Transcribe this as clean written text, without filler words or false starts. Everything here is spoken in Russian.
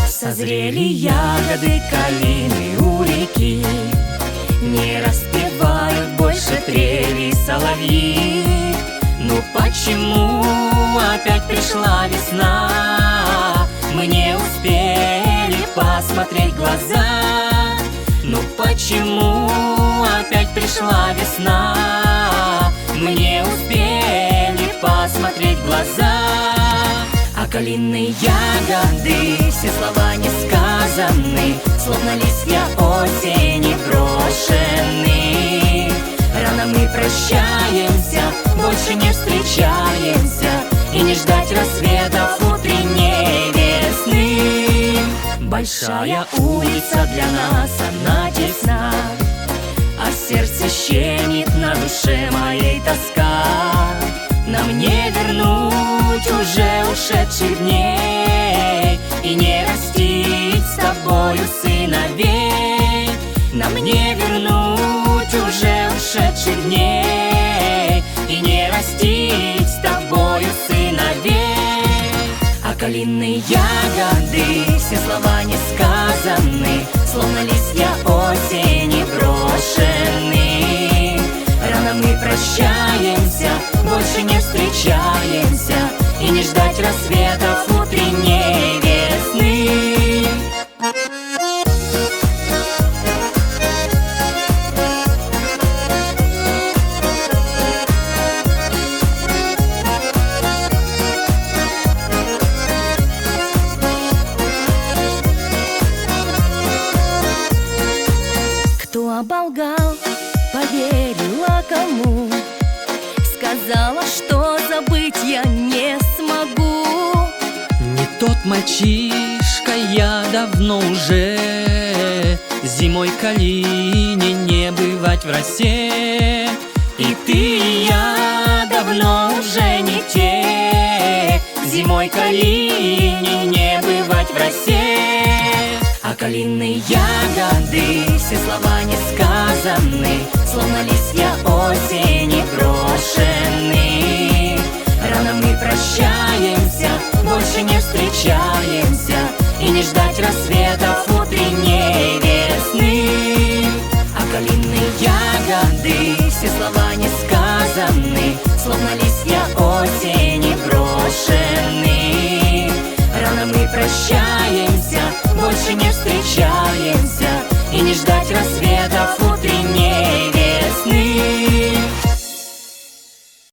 Созрели ягоды калины у реки, не распевают больше трели соловьи. Ну почему опять пришла весна? Мы не успели посмотреть в глаза. Ну почему опять пришла весна? Мы не успели посмотреть в глаза. А калинные ягоды, все слова не сказаны, словно листья осени брошены. Рано мы прощаемся, больше не встречаемся, и не ждать рассветов утренней весны. Большая улица для нас, она тесна, а сердце щемит, на душе моей тоска. Нам не вернуть уже ушедших дней и не растить с тобою сыновей. Нам не вернуть уже ушедших дней и не растить с тобою сыновей. А калинные ягоды, все слова не сказаны, словно листья осени брошены. Рано мы прощаемся, больше не встречаемся, и не ждать рассветов утренней весны. Кто оболгал, поверила кому, сказала, что забыть я не смогу. Не тот мальчишка я давно уже, зимой калине не бывать в росе. И ты и я давно уже не те, зимой калине не бывать в росе. А калинные ягоды, все слова не сказаны, словно листья осени брошены. Рано мы прощаемся, больше не встречаемся, и не ждать рассветов утренней весны. А калинные ягоды, все слова не сказаны, словно листья осени брошены. Рано мы прощаемся, больше не встречаемся, и не ждать рассветов